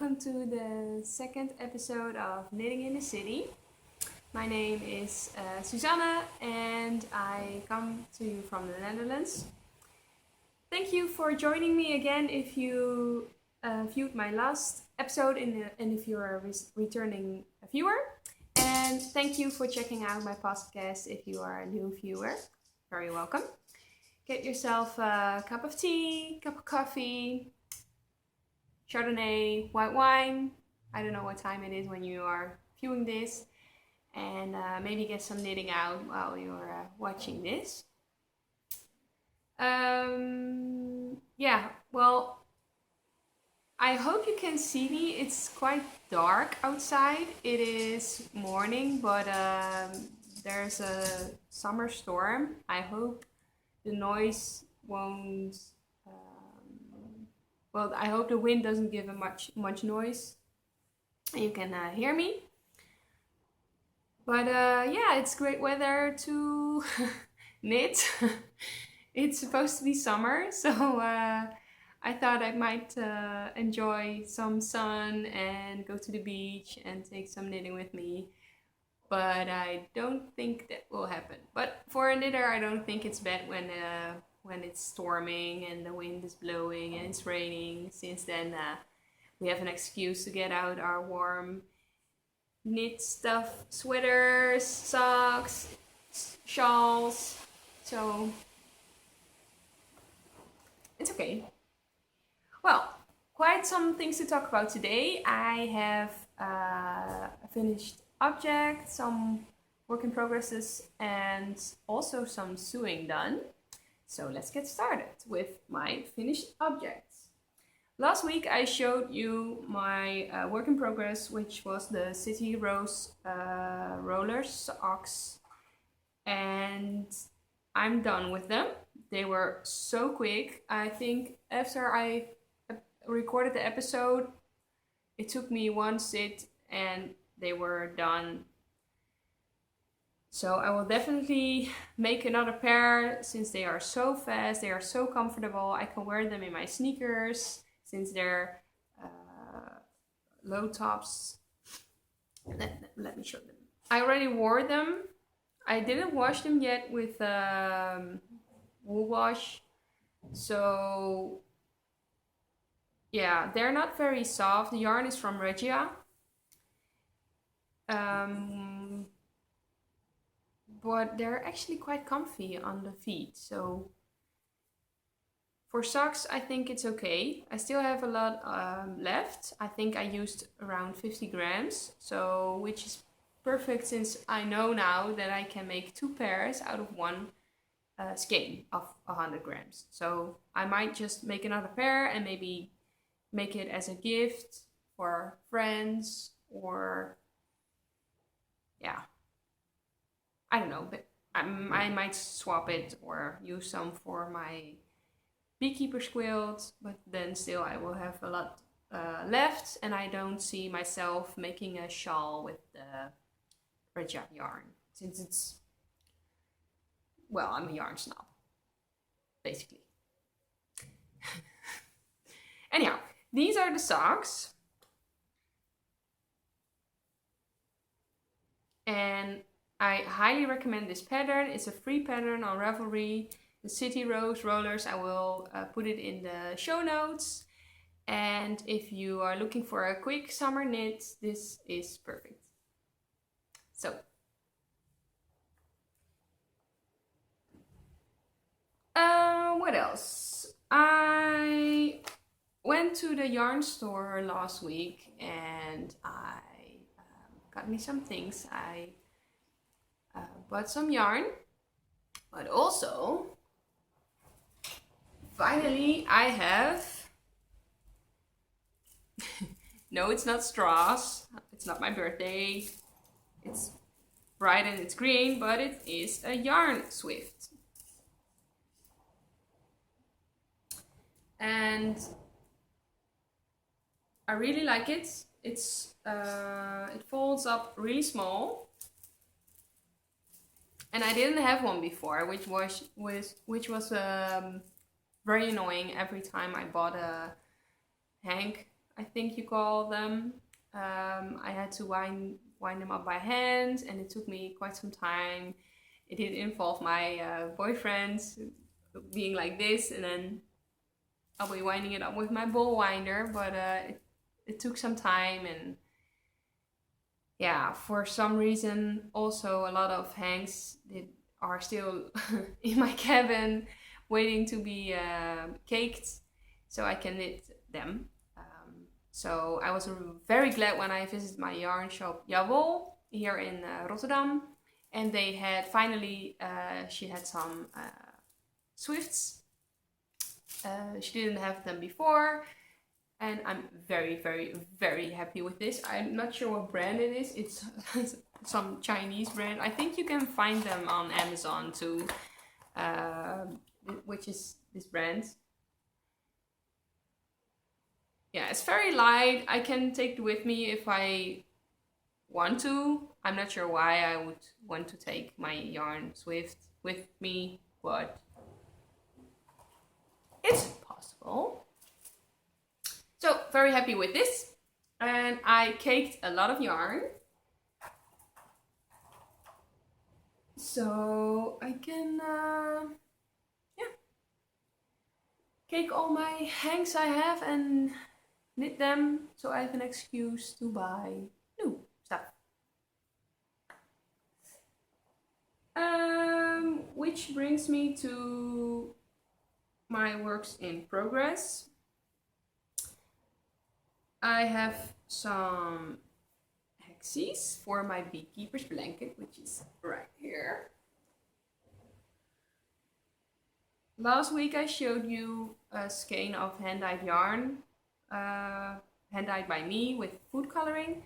welcome to the second episode of Knitting in the City. My name is Susanne and I come to you from the Netherlands. Thank you for joining me again if you viewed my last episode and if you are a returning viewer. And thank you for checking out my podcast if you are a new viewer. Very welcome. Get yourself a cup of tea, cup of coffee, Chardonnay, white wine. I don't know what time it is when you are viewing this. And maybe get some knitting out while you're watching this. Yeah, well, I hope you can see me. It's quite dark outside. It is morning, but there's a summer storm. I hope the noise won't... well, I hope the wind doesn't give much noise and you can hear me. But yeah, it's great weather to knit. It's supposed to be summer, so I thought I might enjoy some sun and go to the beach and take some knitting with me. But I don't think that will happen. But for a knitter, I don't think it's bad when it's storming and the wind is blowing and it's raining, since then we have an excuse to get out our warm knit stuff, sweaters, socks, shawls, so it's okay. Well, quite some things to talk about today. I have a finished object, some work in progresses, and also some sewing done. So let's get started with my finished objects. Last week I showed you my work in progress, which was the City Rose roller socks, and I'm done with them. They were so quick. I think after I recorded the episode, it took me one sit and they were done. So I will definitely make another pair since they are so fast, they are so comfortable. I can wear them in my sneakers since they're low tops. Let me show them. I already wore them. I didn't wash them yet with wool wash. So yeah, they're not very soft. The yarn is from Regia. But they're actually quite comfy on the feet. So for socks, I think it's okay. I still have a lot left. I think I used around 50 grams, so which is perfect since I know now that I can make 2 pairs out of one skein of 100 grams. So I might just make another pair and maybe make it as a gift for friends, or yeah, I don't know, but I might swap it or use some for my beekeeper's quilt, but then still I will have a lot left, and I don't see myself making a shawl with the Regia yarn, since it's, well, I'm a yarn snob, basically. Anyhow, these are the socks. And I highly recommend this pattern. It's a free pattern on Ravelry. The City Rose rollers, I will put it in the show notes. And if you are looking for a quick summer knit, this is perfect. So, what else? I went to the yarn store last week and I got me some things. I bought some yarn, but also finally I have no, it's not straws, it's not my birthday, it's bright and it's green, but it is a yarn swift. And I really like it. It's it folds up really small, and I didn't have one before, which was very annoying. Every time I bought a hank I think you call them. I had to wind them up by hand, and it took me quite some time. It did involve my boyfriend being like this, and then I'll be winding it up with my ball winder, but it took some time, and yeah, for some reason also a lot of hangs are still in my cabin waiting to be caked so I can knit them. So I was very glad when I visited my yarn shop Jawel here in Rotterdam, and they had finally, she had some Swifts. She didn't have them before, and I'm very, very, very happy with this. I'm not sure what brand it is. It's some Chinese brand. I think you can find them on Amazon too, which is this brand. Yeah, it's very light. I can take it with me if I want to. I'm not sure why I would want to take my yarn Swift with me, but it's possible. So very happy with this, and I caked a lot of yarn, so I can cake all my hangs I have and knit them, so I have an excuse to buy new stuff. Which brings me to my works in progress. I have some hexies for my beekeeper's blanket, which is right here. Last week I showed you a skein of hand-dyed yarn, hand-dyed by me with food coloring.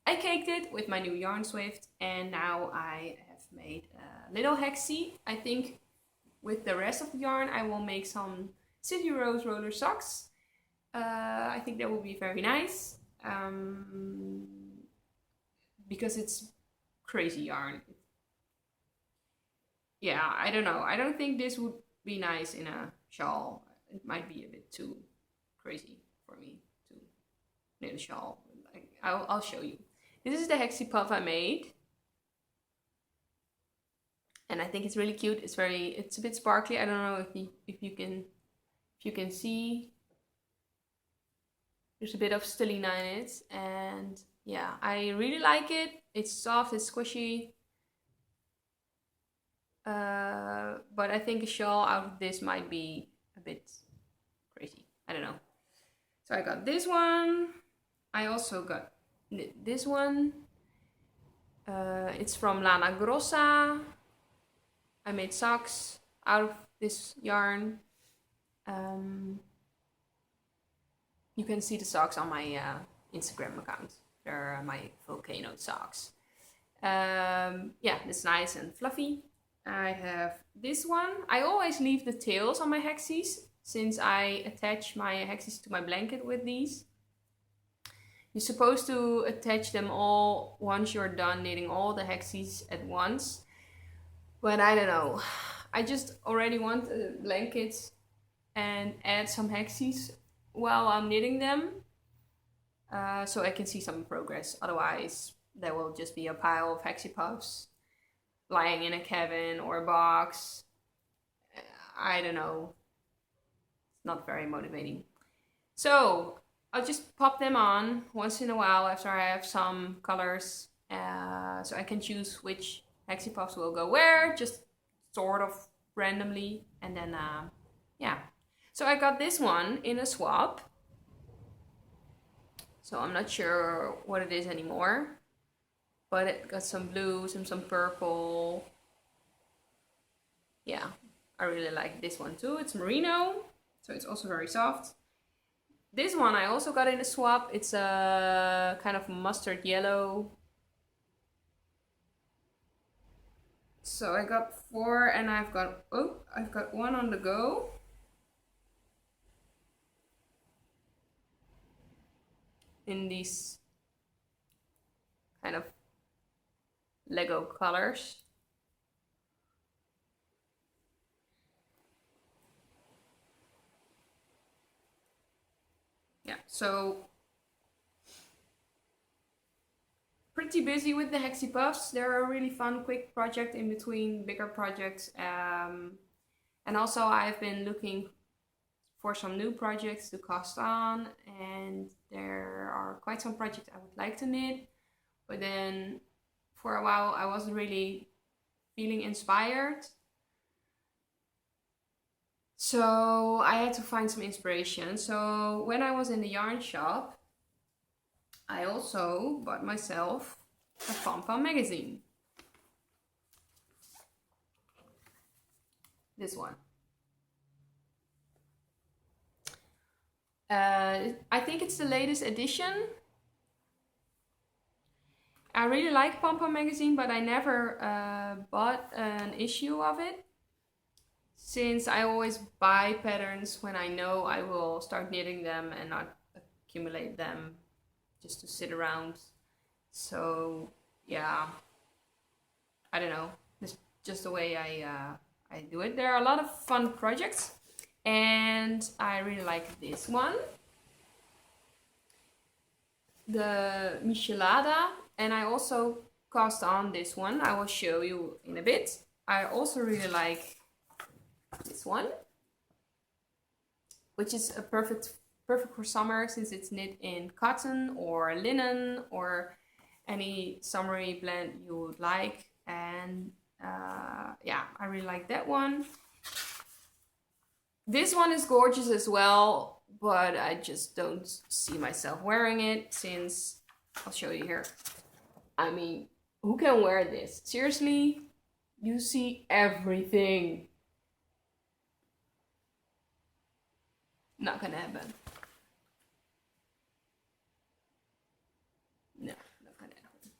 I caked it with my new yarn Swift, and now I have made a little hexie. I think with the rest of the yarn I will make some City Rose roller socks. I think that will be very nice, because it's crazy yarn. Yeah, I don't know. I don't think this would be nice in a shawl. It might be a bit too crazy for me to knit a shawl. I'll show you. This is the hexie puff I made, and I think it's really cute. It's a bit sparkly. I don't know if you can see. There's a bit of stellina in it, and yeah, I really like it. It's soft, it's squishy. But I think a shawl out of this might be a bit crazy. I don't know. So I got this one. I also got this one. It's from Lana Grossa. I made socks out of this yarn. You can see the socks on my Instagram account. They're my volcano socks. Yeah, it's nice and fluffy. I have this one. I always leave the tails on my hexies, since I attach my hexies to my blanket with these. You're supposed to attach them all once you're done knitting all the hexies at once. But I don't know. I just already want a blanket and add some hexies while I'm knitting them, so I can see some progress. Otherwise, there will just be a pile of hexie puffs lying in a cabin or a box. I don't know. It's not very motivating. So I'll just pop them on once in a while after I have some colors, so I can choose which hexie puffs will go where, just sort of randomly, and then yeah. So I got this one in a swap. So I'm not sure what it is anymore, but it got some blues and some purple. Yeah, I really like this one too. It's merino, so it's also very soft. This one I also got in a swap. It's a kind of mustard yellow. So I got 4, and I've got one on the go. In these kind of Lego colors. Yeah, so pretty busy with the Hexy Puffs. They're a really fun, quick project in between bigger projects. And also I've been looking for some new projects to cast on, and there are quite some projects I would like to knit, but then for a while I wasn't really feeling inspired. So I had to find some inspiration. So when I was in the yarn shop, I also bought myself a Pom Pom magazine. This one. I think it's the latest edition. I really like Pom Pom magazine, but I never bought an issue of it, since I always buy patterns when I know I will start knitting them and not accumulate them just to sit around. So yeah, I don't know, it's just the way I do it. There are a lot of fun projects, and I really like this one, the Michelada, and I also cast on this one. I will show you in a bit. I also really like this one, which is a perfect for summer, since it's knit in cotton or linen or any summery blend you would like. And yeah, I really like that one. This one is gorgeous as well, but I just don't see myself wearing it, since I'll show you here. I mean, who can wear this? Seriously, you see everything. Not gonna happen. No, not gonna happen.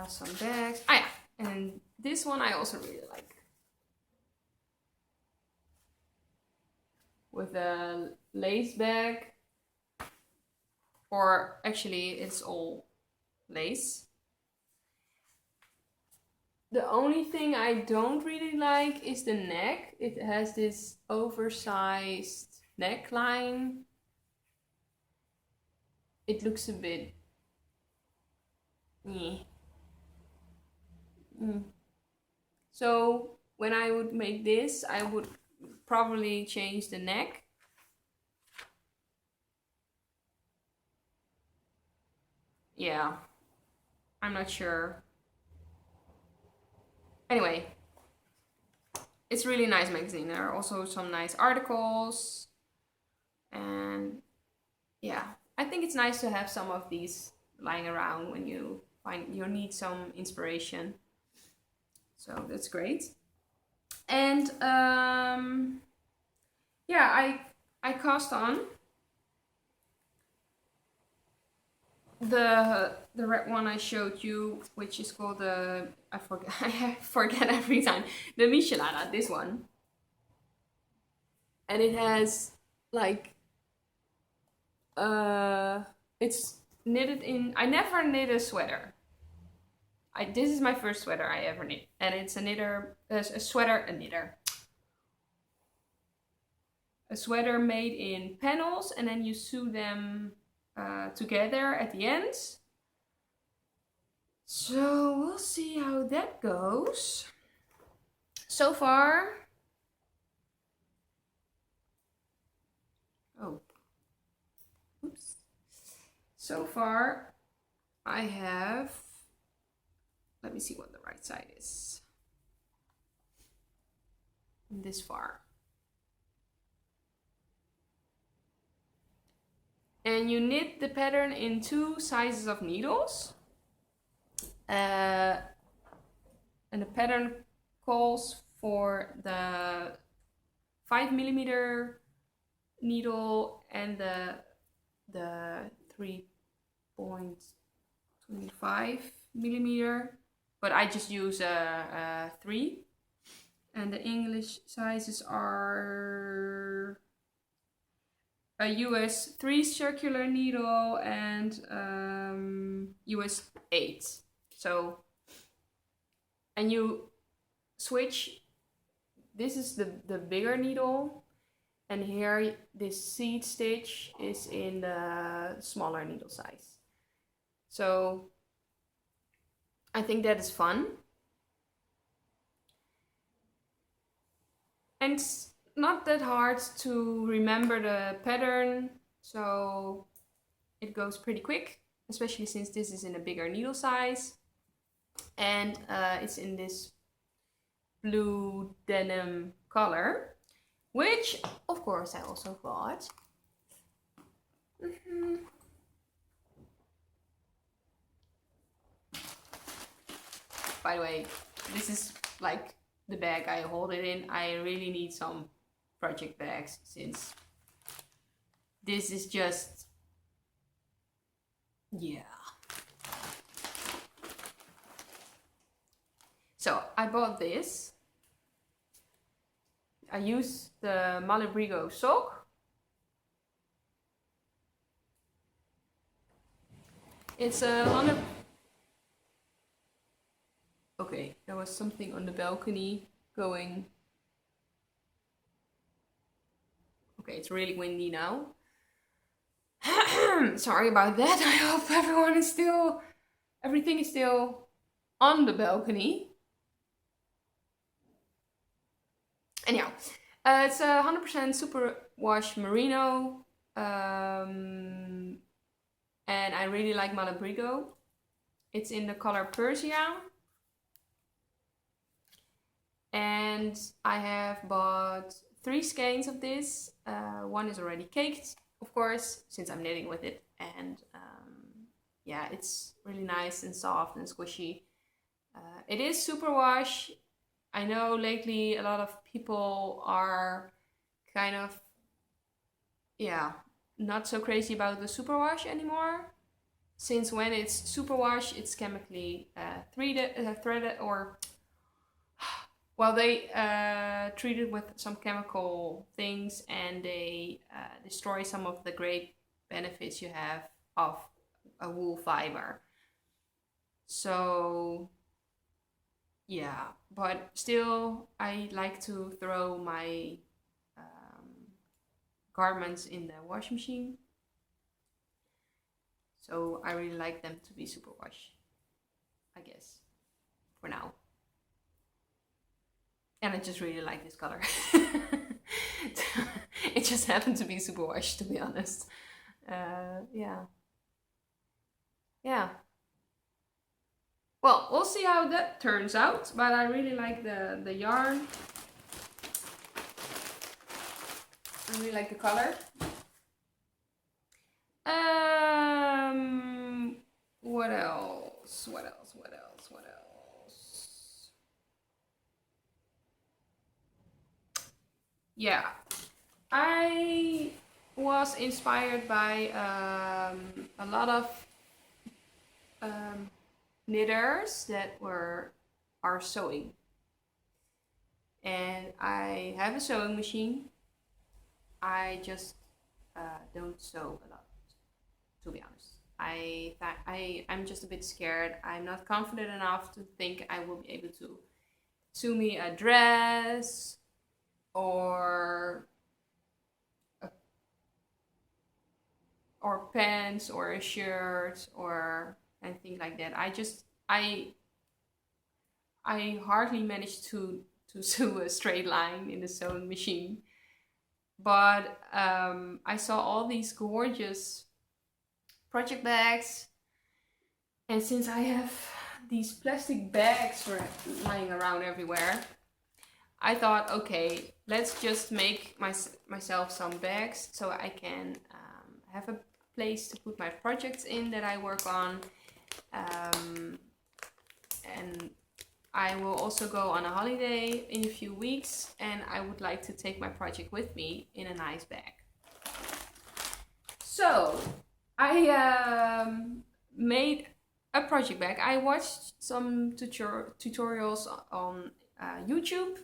Some bags. Ah yeah, and this one I also really like. With a lace bag, or actually it's all lace. The only thing I don't really like is the neck. It has this oversized neckline. It looks a bit... So when I would make this, I would probably change the neck. Yeah, I'm not sure. Anyway, it's really a nice magazine. There are also some nice articles, and yeah, I think it's nice to have some of these lying around when you find you need some inspiration. So that's great. And yeah, I cast on the red one I showed you, which is called the I forget every time, the Michelada, this one, and it has like it's knitted in. I never knit a sweater. This is my first sweater I ever knit, and it's a sweater made in panels, and then you sew them together at the ends. So we'll see how that goes. So far, so far I have, let me see what the right side is. This far. And you knit the pattern in 2 sizes of needles. And the pattern calls for the 5mm needle and the 3.25mm, but I just use a 3. And the English sizes are a US 3 circular needle and US 8. So, and you switch, this is the bigger needle, And here this seed stitch is in the smaller needle size. So I think that is fun. And it's not that hard to remember the pattern, so it goes pretty quick, especially since this is in a bigger needle size. And it's in this blue denim color, which of course I also bought. By the way, this is like the bag I hold it in. I really need some project bags since this is just, yeah. So I bought this. I use the Malabrigo sock. It's a 100. Okay, there was something on the balcony going. Okay, it's really windy now. Sorry about that. I hope everything is still on the balcony. Anyhow, it's a 100% superwash merino, and I really like Malabrigo. It's in the color Persia. And I have bought 3 skeins of this. One is already caked, of course, since I'm knitting with it. And yeah, it's really nice and soft and squishy. It is superwash. I know lately a lot of people are kind of, yeah, not so crazy about the superwash anymore. Since when it's superwash, it's chemically threaded or, well, they treat it with some chemical things and they destroy some of the great benefits you have of a wool fiber. So yeah, but still I like to throw my garments in the washing machine. So I really like them to be superwash, I guess, for now. And I just really like this color. It just happened to be superwash, to be honest. Yeah. Yeah. Well, we'll see how that turns out, but I really like the yarn. I really like the color. What else? What else? What else? What else? Yeah, I was inspired by a lot of knitters that are sewing, and I have a sewing machine. I just don't sew a lot, to be honest. I'm just a bit scared. I'm not confident enough to think I will be able to sew me a dress or pants or a shirt or anything like that. I hardly managed to sew a straight line in the sewing machine. But I saw all these gorgeous project bags, and since I have these plastic bags lying around everywhere, I thought, okay, let's just make myself some bags so I can have a place to put my projects in that I work on, and I will also go on a holiday in a few weeks, and I would like to take my project with me in a nice bag. So I made a project bag. I watched some tutorials on YouTube,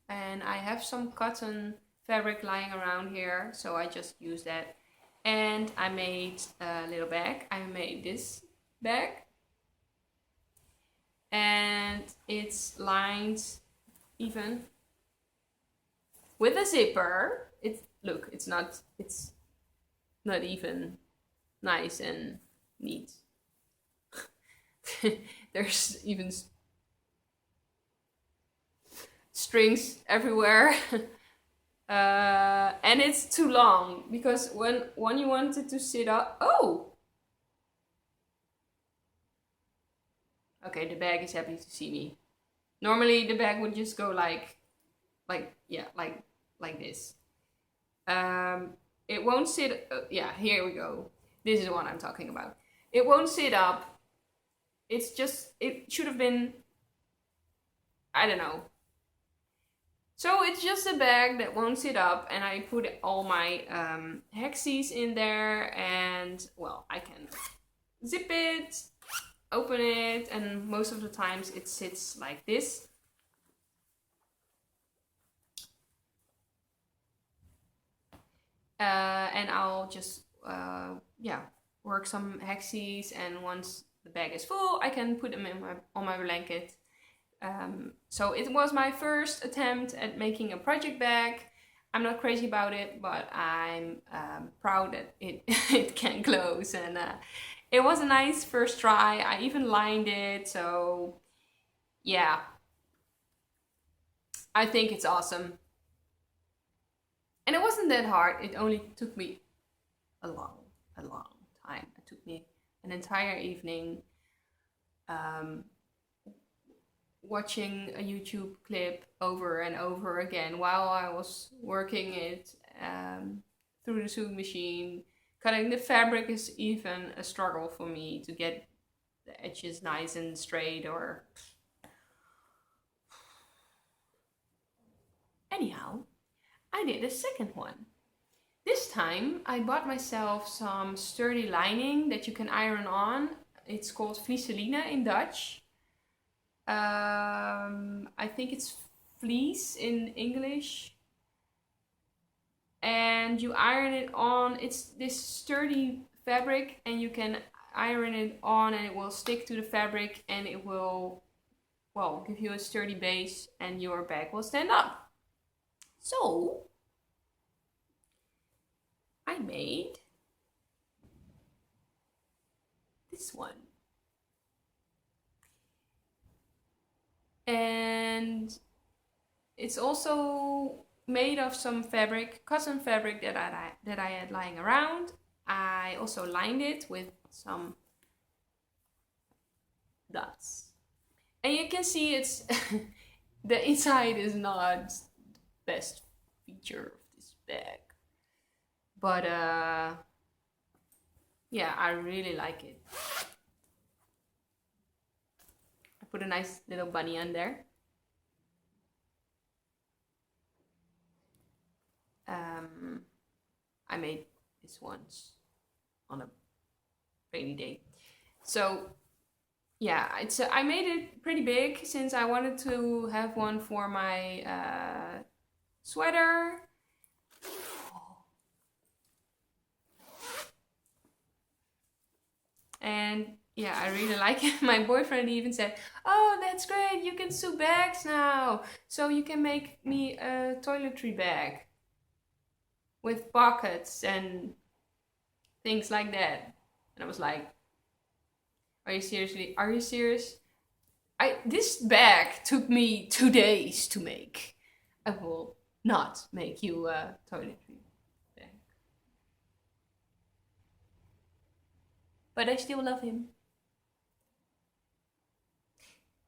and I have some cotton fabric lying around here, so I just used that. And I made a little bag. I made this bag. And it's lined even with a zipper. look, it's not even nice and neat. There's even strings everywhere. And it's too long because when you want it to sit up, oh, okay, the bag is happy to see me. Normally the bag would just go like this. It won't sit. Yeah, here we go. This is what I'm talking about. It won't sit up. It's just, it should have been, I don't know. So it's just a bag that won't sit up, and I put all my hexies in there, and well, I can zip it, open it, and most of the times it sits like this. And I'll just work some hexies, and once the bag is full, I can put them on my blanket. So it was my first attempt at making a project bag. I'm not crazy about it, but I'm proud that it can close, and it was a nice first try. I even lined it, so yeah, I think it's awesome. And it wasn't that hard. It only took me a long time. It took me an entire evening watching a YouTube clip over and over again while I was working it through the sewing machine. Cutting the fabric is even a struggle for me to get the edges nice and straight, or anyhow, I did a second one. This time I bought myself some sturdy lining that you can iron on. It's called vlieseline in Dutch. I think it's fleece in English. And you iron it on. It's this sturdy fabric, and you can iron it on and it will stick to the fabric, and it will, well, give you a sturdy base, and your bag will stand up. So I made this one. And it's also made of some fabric, cotton fabric that I had lying around. I also lined it with some dots. And you can see it's the inside is not the best feature of this bag. But yeah, I really like it. I put a nice little bunny on there. I made this once on a rainy day. So yeah, I made it pretty big since I wanted to have one for my sweater. And yeah, I really like it. My boyfriend even said, "Oh, that's great, you can sew bags now. So you can make me a toiletry bag with pockets and things like that." And I was like, are you serious? This bag took me 2 days to make. I will not make you a toiletry bag. But I still love him.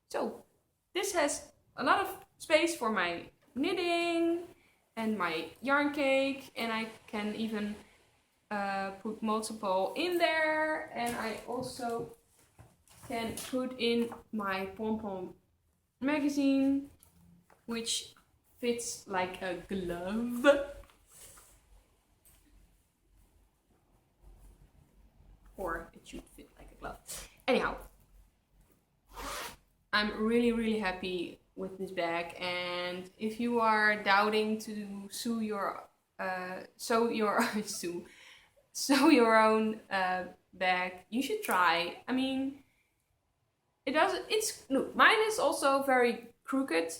So this has a lot of space for my knitting and my yarn cake, and I can even put multiple in there, and I also can put in my pom-pom magazine, which fits like a glove. Or it should fit like a glove. Anyhow, I'm really happy with this bag, and if you are doubting to sew your own bag, you should try. I mean, look, mine is also very crooked.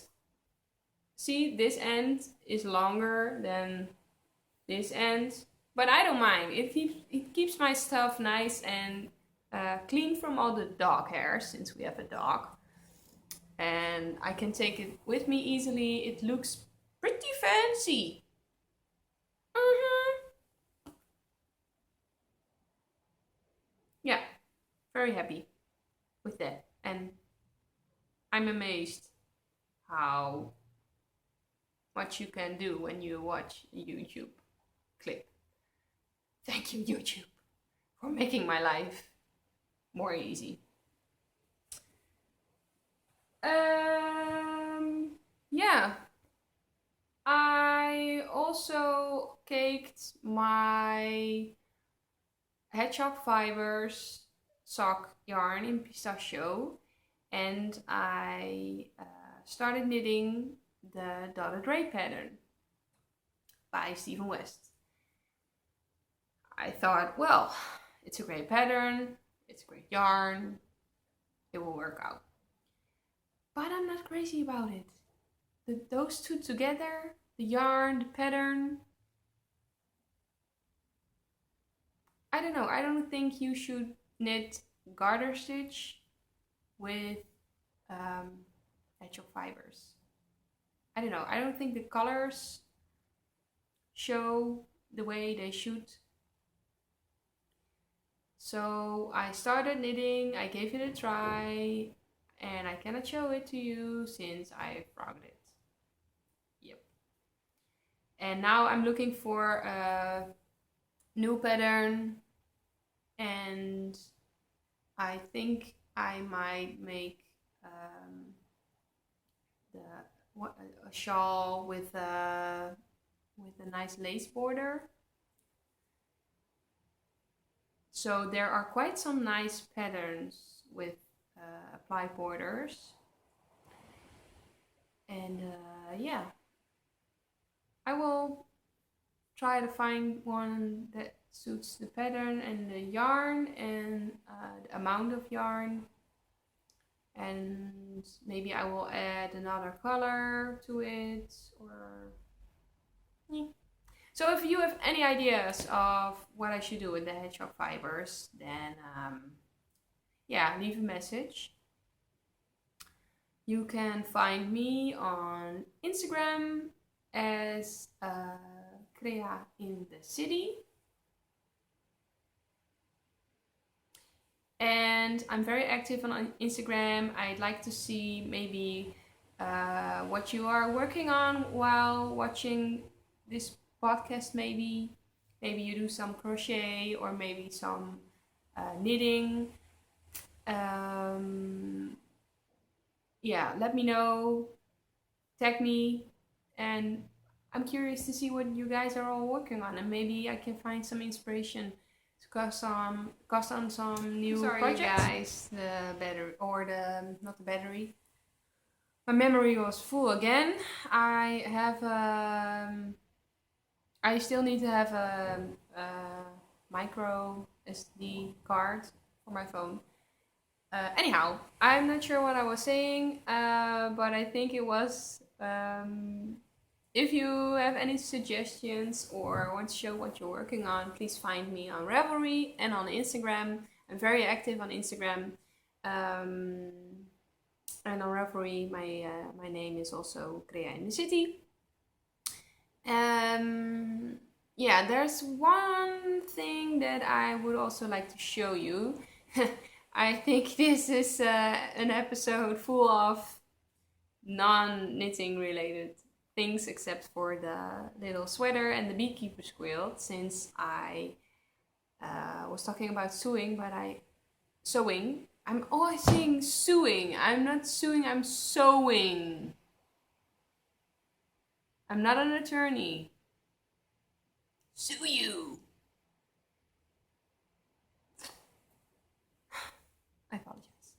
See, this end is longer than this end, but I don't mind. It keeps my stuff nice and clean from all the dog hair, since we have a dog. And I can take it with me easily. It looks pretty fancy. Yeah, very happy with that. And I'm amazed how much you can do when you watch a YouTube clip. Thank you, YouTube, for making my life more easy. Yeah. I also caked my Hedgehog Fibres sock yarn in pistachio, and I started knitting the Dotted Ray pattern by Stephen West. I thought, well, it's a great pattern, it's a great yarn, it will work out. But I'm not crazy about it. Those two together, the yarn, the pattern, I don't know. I don't think you should knit garter stitch with Hedgehog Fibres. I don't know. I don't think the colors show the way they should. So I started knitting, I gave it a try, and I cannot show it to you since I frogged it. Yep. And now I'm looking for a new pattern, and I think I might make a shawl with a nice lace border. So there are quite some nice patterns with apply borders, and yeah, I will try to find one that suits the pattern and the yarn and the amount of yarn, and maybe I will add another color to it, or yeah. So if you have any ideas of what I should do with the Hedgehog Fibres, then yeah, leave a message. You can find me on Instagram as creainthecity. And I'm very active on Instagram. I'd like to see maybe what you are working on while watching this podcast. Maybe you do some crochet, or maybe some knitting. Yeah, let me know, tag me, and I'm curious to see what you guys are all working on, and maybe I can find some inspiration to cast on some new projects. Sorry, guys, the battery, or not the battery. My memory was full again. I still need to have a micro SD card for my phone. Anyhow, I'm not sure what I was saying, but I think it was, if you have any suggestions or want to show what you're working on, please find me on Ravelry and on Instagram. I'm very active on Instagram. And on Ravelry, my name is also creainthecity. Yeah, there's one thing that I would also like to show you. I think this is an episode full of non-knitting related things, except for the little sweater and the beekeeper's quilt, since I was talking about sewing. I'm always saying sewing. I'm not sewing, I'm sewing. I'm not an attorney. Sue you. I apologize.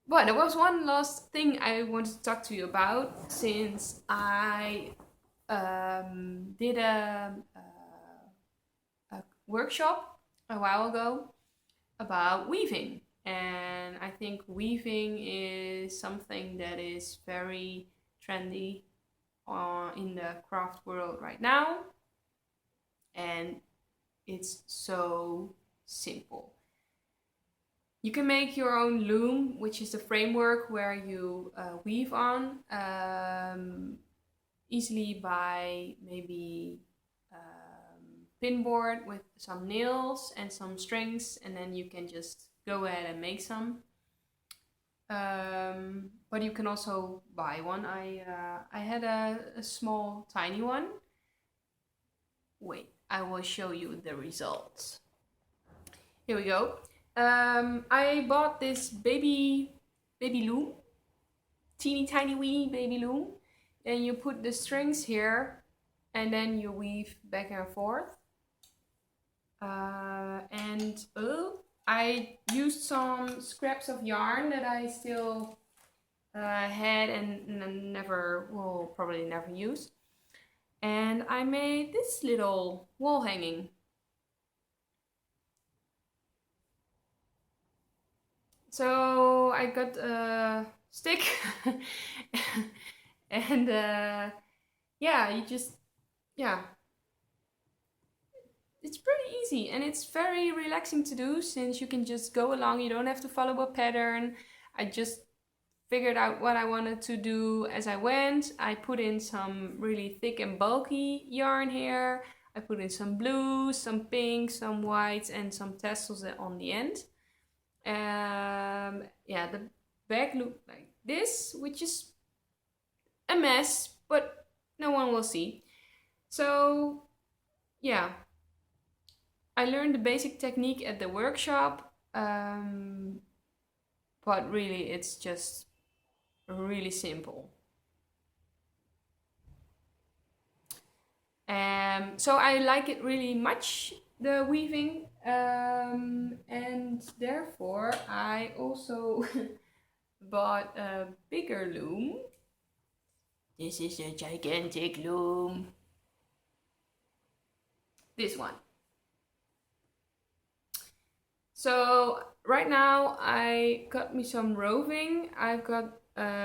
But there was one last thing I wanted to talk to you about, since I did a workshop a while ago about weaving. And I think weaving is something that is very trendy in the craft world right now. and it's so simple. You can make your own loom, which is the framework where you weave on, easily by maybe pinboard with some nails and some strings, and then you can just go ahead and make some. But you can also buy one. I had a small tiny one. Wait, I will show you the results. Here we go. I bought this baby loom, teeny tiny weeny baby loom, and you put the strings here, and then you weave back and forth. I used some scraps of yarn that I still had and will probably never use, and I made this little wall hanging. So I got a stick and it's pretty easy, and it's very relaxing to do since you can just go along. You don't have to follow a pattern. I just figured out what I wanted to do as I went. I put in some really thick and bulky yarn here. I put in some blues, some pinks, some whites, and some tassels on the end. The back looked like this, which is a mess, but no one will see. So yeah, I learned the basic technique at the workshop, but really it's just really simple. So I like it really much, the weaving, and therefore I also bought a bigger loom. This is a gigantic loom. This one. So right now I got me some roving. I've got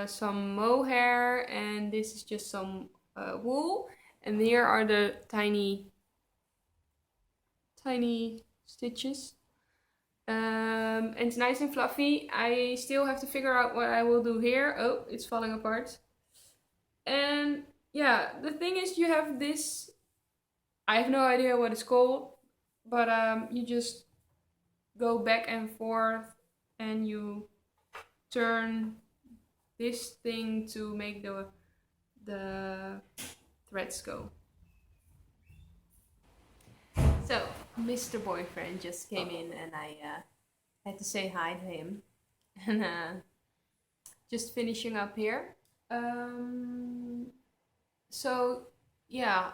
some mohair, and this is just some wool. And here are the tiny stitches. And it's nice and fluffy. I still have to figure out what I will do here. Oh, it's falling apart. And yeah, the thing is, you have this, I have no idea what it's called, but you just go back and forth and you turn this thing to make the threads go. So Mr. Boyfriend just came in, and I had to say hi to him. And just finishing up here. So yeah,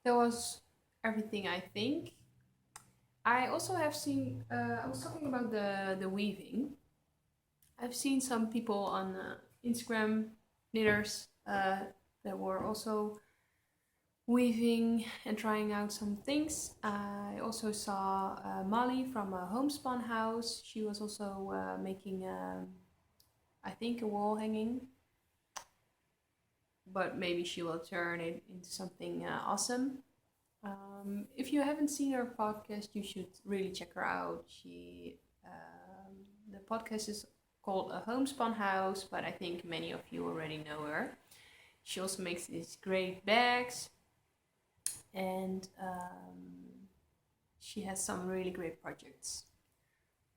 that was everything, I think. I also have seen, I was talking about the weaving. I've seen some people on Instagram, knitters, that were also weaving and trying out some things. I also saw Molly from a homespun house. She was also making, I think, a wall hanging, but maybe she will turn it into something awesome. If you haven't seen her podcast, you should really check her out. The podcast is called A Homespun House, but I think many of you already know her. She also makes these great bags, and she has some really great projects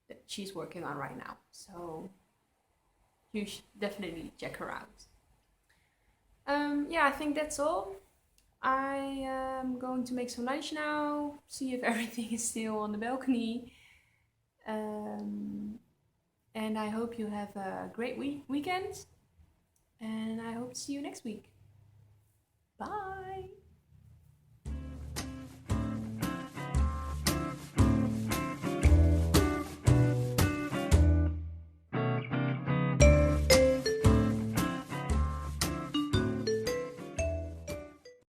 that she's working on right now. So you should definitely check her out. Yeah, I think that's all. I am going to make some lunch now, see if everything is still on the balcony. And I hope you have a great weekend. And I hope to see you next week. Bye!